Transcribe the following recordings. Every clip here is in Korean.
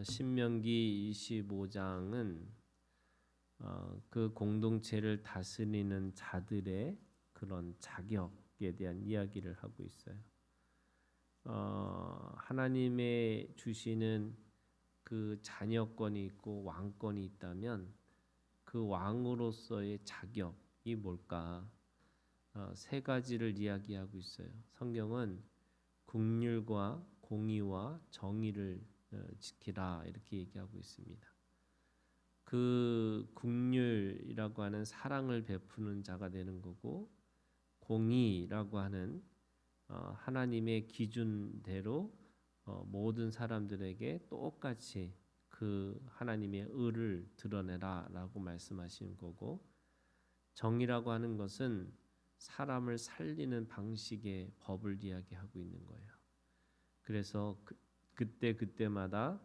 신명기 25장은 그 공동체를 다스리는 자들의 그런 자격에 대한 이야기를 하고 있어요. 하나님의 주시는 그 자녀권이 있고 왕권이 있다면 그 왕으로서의 자격이 뭘까? 세 가지를 이야기하고 있어요. 성경은 긍휼과 공의와 정의를 지키라 이렇게 얘기하고 있습니다. 그 긍휼이라고 하는 사랑을 베푸는 자가 되는 거고, 공의라고 하는 하나님의 기준대로 모든 사람들에게 똑같이 그 하나님의 의를 드러내라라고 말씀하시는 거고, 정의라고 하는 것은 사람을 살리는 방식의 법을 이야기하고 있는 거예요. 그래서 그때마다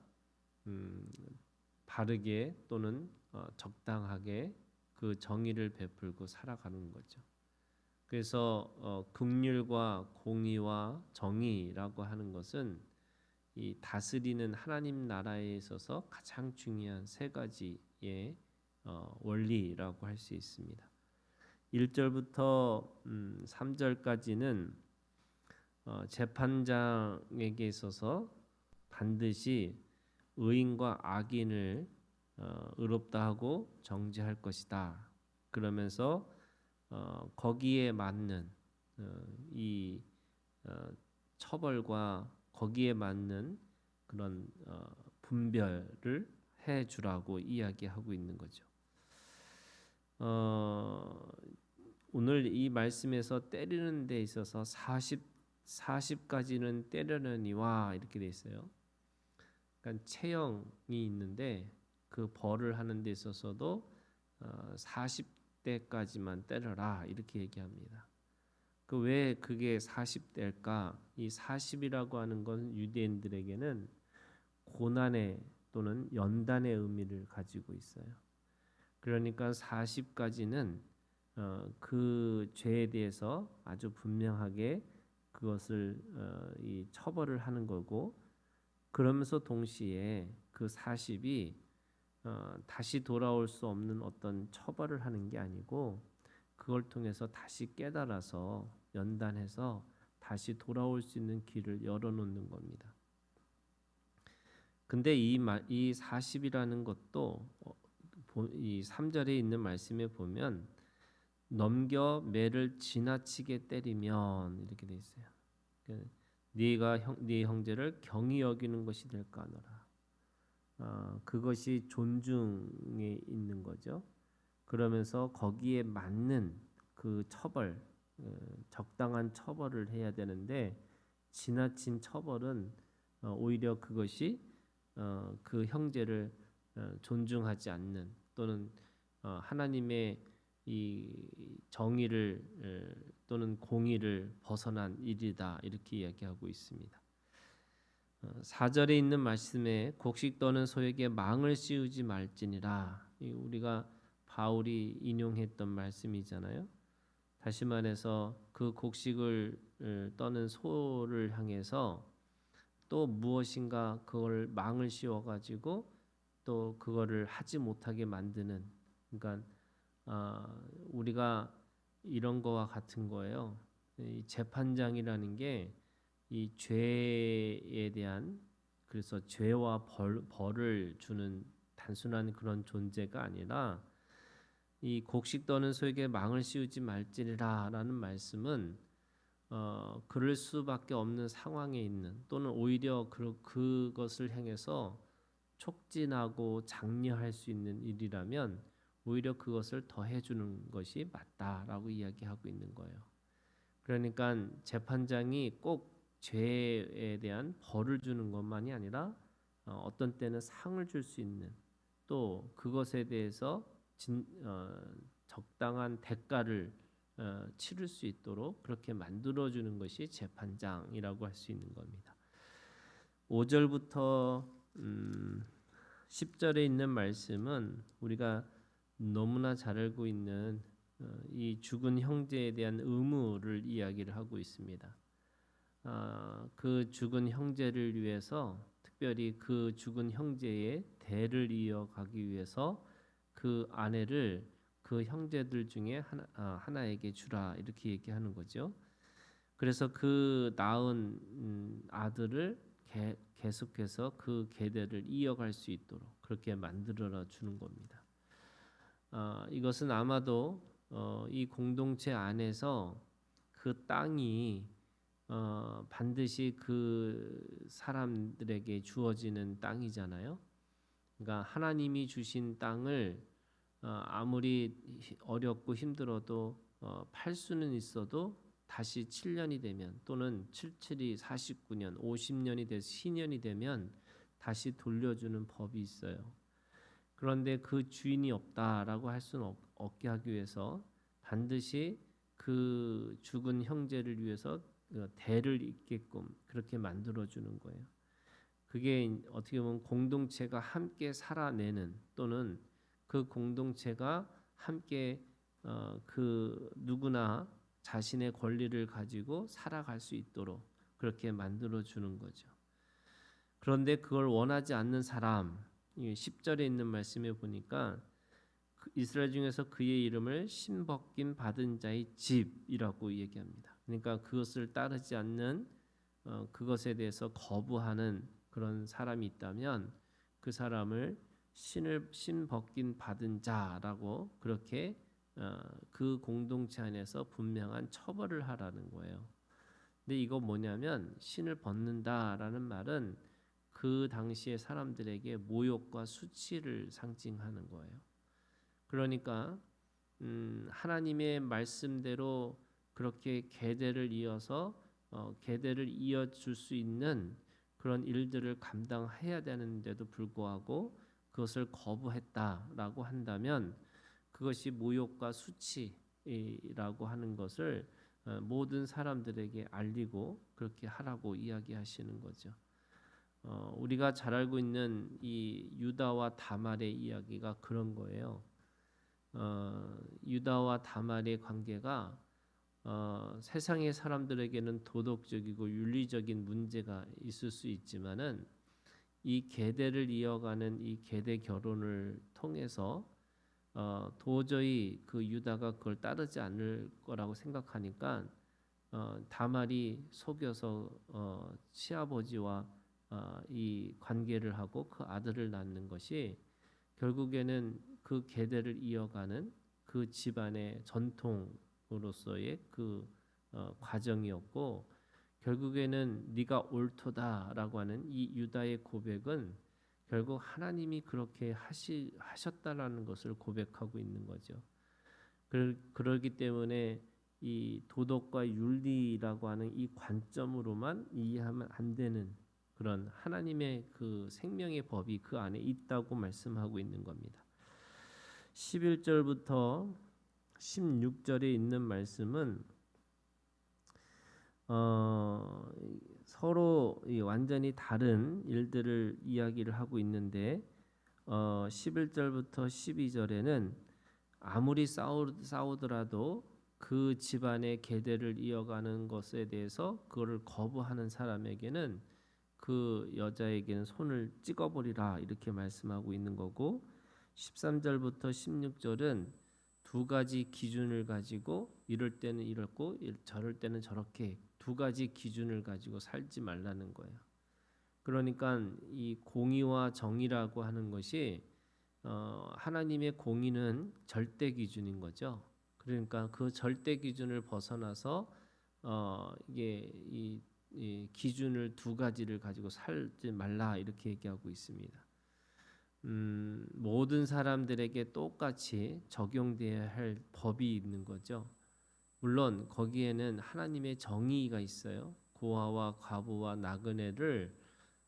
바르게 또는 적당하게 그 정의를 베풀고 살아가는 거죠. 그래서 긍휼과 공의와 정의라고 하는 것은 이 다스리는 하나님 나라에 있어서 가장 중요한 세 가지의 원리라고 할 수 있습니다. 1절부터 3절까지는 재판장에게 있어서 반드시 의인과 악인을 의롭다 하고 정죄할 것이다. 그러면서 거기에 맞는 이 처벌과 거기에 맞는 그런 분별을 해주라고 이야기하고 있는 거죠. 오늘 이 말씀에서 때리는 데 있어서 40까지는 때려느니와 이렇게 돼 있어요. 그러니까 체형이 있는데 그 벌을 하는 데 있어서도 40대까지만 때려라 이렇게 얘기합니다. 그 왜 그게 40대일까? 이 40이라고 하는 건 유대인들에게는 고난의 또는 연단의 의미를 가지고 있어요. 그러니까 40까지는 그 죄에 대해서 아주 분명하게 그것을 이 처벌을 하는 거고, 그러면서 동시에 그 40이 다시 돌아올 수 없는 어떤 처벌을 하는 게 아니고 그걸 통해서 다시 깨달아서 연단해서 다시 돌아올 수 있는 길을 열어놓는 겁니다. 근데 이 40이라는 것도 이 3절에 있는 말씀에 보면 넘겨 매를 지나치게 때리면 이렇게 돼 있어요. 네 형제를 경히 여기는 것이 될까 하노라. 그것이 존중에 있는 거죠. 그러면서 거기에 맞는 그 처벌, 적당한 처벌을 해야 되는데 지나친 처벌은 오히려 그것이 그 형제를 존중하지 않는 또는 하나님의 이 정의를 또는 공의를 벗어난 일이다 이렇게 이야기하고 있습니다. 4절에 있는 말씀에 곡식 떠는 소에게 망을 씌우지 말지니라. 우리가 바울이 인용했던 말씀이잖아요. 다시 말해서 그 곡식을 떠는 소를 향해서 또 무엇인가 그걸 망을 씌워가지고 또 그거를 하지 못하게 만드는, 그러니까 우리가 이런 거와 같은 거예요. 이 재판장이라는 게 이 죄에 대한, 그래서 죄와 벌을 주는 단순한 그런 존재가 아니라 이 곡식 떠는 소에게 망을 씌우지 말지니라라는 말씀은 그럴 수밖에 없는 상황에 있는 또는 오히려 그것을 향해서 촉진하고 장려할 수 있는 일이라면 오히려 그것을 더해주는 것이 맞다라고 이야기하고 있는 거예요. 그러니까 재판장이 꼭 죄에 대한 벌을 주는 것만이 아니라 어떤 때는 상을 줄 수 있는, 또 그것에 대해서 적당한 대가를 치를 수 있도록 그렇게 만들어주는 것이 재판장이라고 할 수 있는 겁니다. 5절부터 10절에 있는 말씀은 우리가 너무나 잘 알고 있는 이 죽은 형제에 대한 의무를 이야기를 하고 있습니다. 그 죽은 형제를 위해서 특별히 그 죽은 형제의 대를 이어가기 위해서 그 아내를 그 형제들 중에 하나에게 주라 이렇게 얘기하는 거죠. 그래서 그 낳은 아들을 계속해서 그 계대를 이어갈 수 있도록 그렇게 만들어 주는 겁니다. 이것은 아마도 이 공동체 안에서 그 땅이 반드시 그 사람들에게 주어지는 땅이잖아요. 그러니까 하나님이 주신 땅을 아무리 어렵고 힘들어도 팔 수는 있어도 다시 7년이 되면 또는 77이 49년, 50년이 돼서 신년이 되면 다시 돌려주는 법이 있어요. 그런데 그 주인이 없다라고 할 수는 없게 하기 위해서 반드시 그 죽은 형제를 위해서 대를 잇게끔 그렇게 만들어주는 거예요. 그게 어떻게 보면 공동체가 함께 살아내는 또는 그 공동체가 함께 그 누구나 자신의 권리를 가지고 살아갈 수 있도록 그렇게 만들어주는 거죠. 그런데 그걸 원하지 않는 사람, 10절에 있는 말씀에 보니까 이스라엘 중에서 그의 이름을 신벗김 받은 자의 집이라고 얘기합니다. 그러니까 그것을 따르지 않는 그것에 대해서 거부하는 그런 사람이 있다면 그 사람을 신벗김 받은 자라고 그렇게 그 공동체 안에서 분명한 처벌을 하라는 거예요. 근데 이거 뭐냐면 신을 벗는다라는 말은 그 당시의 사람들에게 모욕과 수치를 상징하는 거예요. 그러니까 하나님의 말씀대로 그렇게 계대를 이어서 계대를 이어줄 수 있는 그런 일들을 감당해야 되는데도 불구하고 그것을 거부했다라고 한다면 그것이 모욕과 수치라고 하는 것을 모든 사람들에게 알리고 그렇게 하라고 이야기하시는 거죠. 우리가 잘 알고 있는 이 유다와 다말의 이야기가 그런 거예요. 유다와 다말의 관계가 세상의 사람들에게는 도덕적이고 윤리적인 문제가 있을 수 있지만은 이 계대를 이어가는 이 계대 결혼을 통해서 도저히 그 유다가 그걸 따르지 않을 거라고 생각하니까 다말이 속여서 시아버지와 이 관계를 하고 그 아들을 낳는 것이 결국에는 그 계대를 이어가는 그 집안의 전통으로서의 그 과정이었고 결국에는 네가 옳도다라고 하는 이 유다의 고백은 결국 하나님이 그렇게 하셨다라는 것을 고백하고 있는 거죠. 그러기 때문에 이 도덕과 윤리라고 하는 이 관점으로만 이해하면 안 되는 그런 하나님의 그 생명의 법이 그 안에 있다고 말씀하고 있는 겁니다. 11절부터 16절에 있는 말씀은 서로 완전히 다른 일들을 이야기를 하고 있는데 11절부터 12절에는 아무리 싸우더라도 그 집안의 계대를 이어가는 것에 대해서 그거를 거부하는 사람에게는 그 여자에게는 손을 찍어버리라 이렇게 말씀하고 있는 거고 13절부터 16절은 두 가지 기준을 가지고 이럴 때는 이렇고 저럴 때는 저렇게 두 가지 기준을 가지고 살지 말라는 거예요. 그러니까 이 공의와 정의라고 하는 것이 하나님의 공의는 절대 기준인 거죠. 그러니까 그 절대 기준을 벗어나서 이게 이 기준을 두 가지를 가지고 살지 말라 이렇게 얘기하고 있습니다. 모든 사람들에게 똑같이 적용돼야 할 법이 있는 거죠. 물론 거기에는 하나님의 정의가 있어요. 고아와 과부와 나그네를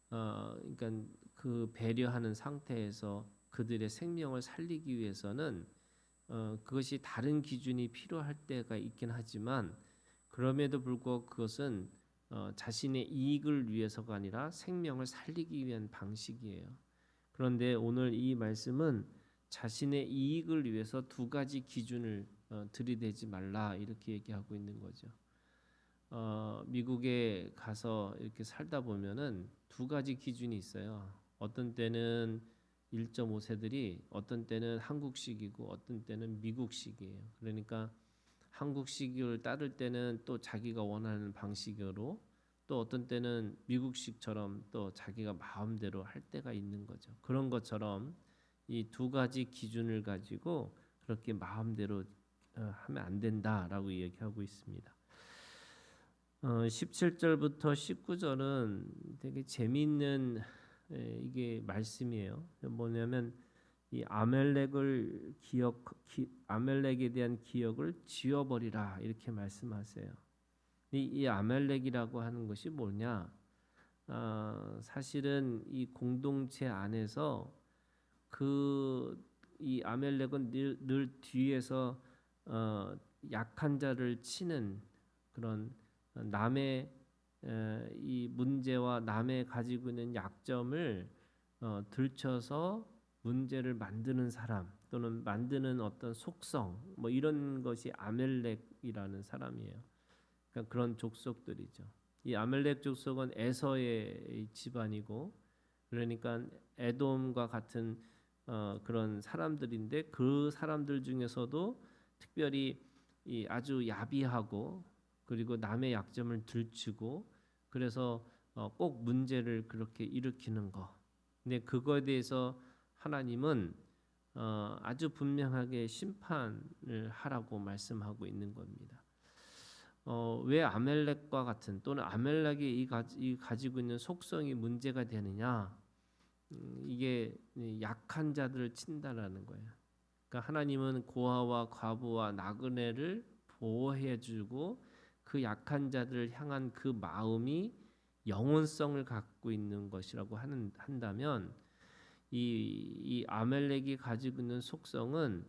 그러니까 그 배려하는 상태에서 그들의 생명을 살리기 위해서는 그것이 다른 기준이 필요할 때가 있긴 하지만 그럼에도 불구하고 그것은 자신의 이익을 위해서가 아니라 생명을 살리기 위한 방식이에요. 그런데 오늘 이 말씀은 자신의 이익을 위해서 두 가지 기준을 들이대지 말라 이렇게 얘기하고 있는 거죠. 미국에 가서 이렇게 살다 보면은 두 가지 기준이 있어요. 어떤 때는 1.5세들이 어떤 때는 한국식이고 어떤 때는 미국식이에요. 그러니까 한국식을 따를 때는 또 자기가 원하는 방식으로, 또 어떤 때는 미국식처럼 또 자기가 마음대로 할 때가 있는 거죠. 그런 것처럼 이 두 가지 기준을 가지고 그렇게 마음대로 하면 안 된다라고 얘기하고 있습니다. 17절부터 19절은 되게 재미있는 이게 말씀이에요. 뭐냐면 이 아멜렉에 대한 기억을 지워버리라 이렇게 말씀하세요. 이 아멜렉이라고 하는 것이 뭐냐? 사실은 이 공동체 안에서 이 아멜렉은 늘 뒤에서 약한 자를 치는 그런 남의 이 문제와 남의 가지고 있는 약점을 들춰서 문제를 만드는 사람, 또는 만드는 어떤 속성, 뭐 이런 것이 아멜렉이라는 사람이에요. 그러니까 그런 족속들이죠. 이 아멜렉 족속은 에서의 집안이고, 그러니까 에돔과 같은 그런 사람들인데, 그 사람들 중에서도 특별히 이 아주 야비하고, 그리고 남의 약점을 들추고, 그래서 꼭 문제를 그렇게 일으키는 거. 근데 그거에 대해서 하나님은 아주 분명하게 심판을 하라고 말씀하고 있는 겁니다. 왜 아멜렉과 같은, 또는 아멜렉이 가지고 있는 속성이 문제가 되느냐? 이게 약한 자들을 친다라는 거예요. 그러니까 하나님은 고아와 과부와 나그네를 보호해주고, 그 약한 자들을 향한 그 마음이 영혼성을 갖고 있는 것이라고 한다면, 이 아멜렉이 가지고 있는 속성은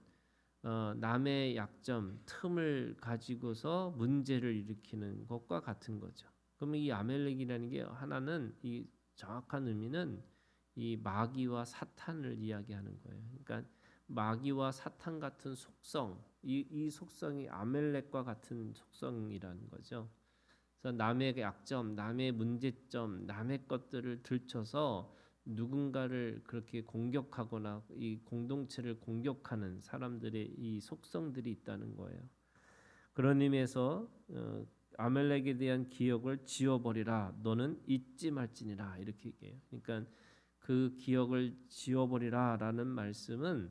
남의 약점, 틈을 가지고서 문제를 일으키는 것과 같은 거죠. 그러면 이 아멜렉이라는 게 하나는, 이 정확한 의미는 이 마귀와 사탄을 이야기하는 거예요. 그러니까 마귀와 사탄 같은 속성, 이 속성이 아멜렉과 같은 속성이라는 거죠. 그래서 남의 약점, 남의 문제점, 남의 것들을 들춰서 누군가를 그렇게 공격하거나 이 공동체를 공격하는 사람들의 이 속성들이 있다는 거예요. 그런 의미에서 아멜렉에 대한 기억을 지워버리라, 너는 잊지 말지니라, 이렇게 얘기해요. 그러니까 그 기억을 지워버리라라는 말씀은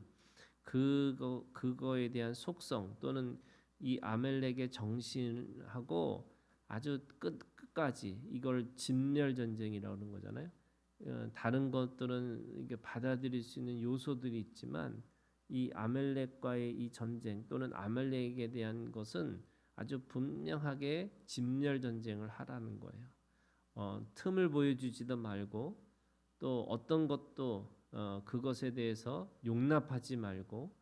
그거에 대한 속성, 또는 이 아멜렉의 정신하고 아주 끝까지 이걸 진멸 전쟁이라고 하는 거잖아요. 다른 것들은 이게 받아들일 수 있는 요소들이 있지만, 이 아멜렉과의 이 전쟁, 또는 아멜렉에 대한 것은 아주 분명하게 진멸 전쟁을 하라는 거예요. 틈을 보여주지도 말고, 또 어떤 것도 그것에 대해서 용납하지 말고,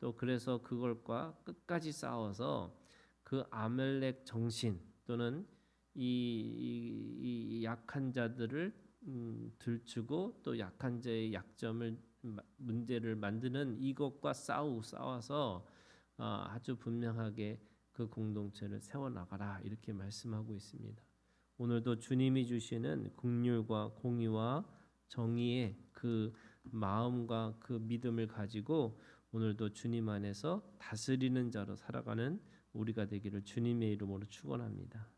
또 그래서 그걸과 끝까지 싸워서 그 아멜렉 정신, 또는 이 약한 자들을 들추고, 또 약한 자의 약점을 문제를 만드는 이것과 싸워서 아주 분명하게 그 공동체를 세워나가라, 이렇게 말씀하고 있습니다. 오늘도 주님이 주시는 긍휼과 공의와 정의의 그 마음과 그 믿음을 가지고 오늘도 주님 안에서 다스리는 자로 살아가는 우리가 되기를 주님의 이름으로 축원합니다.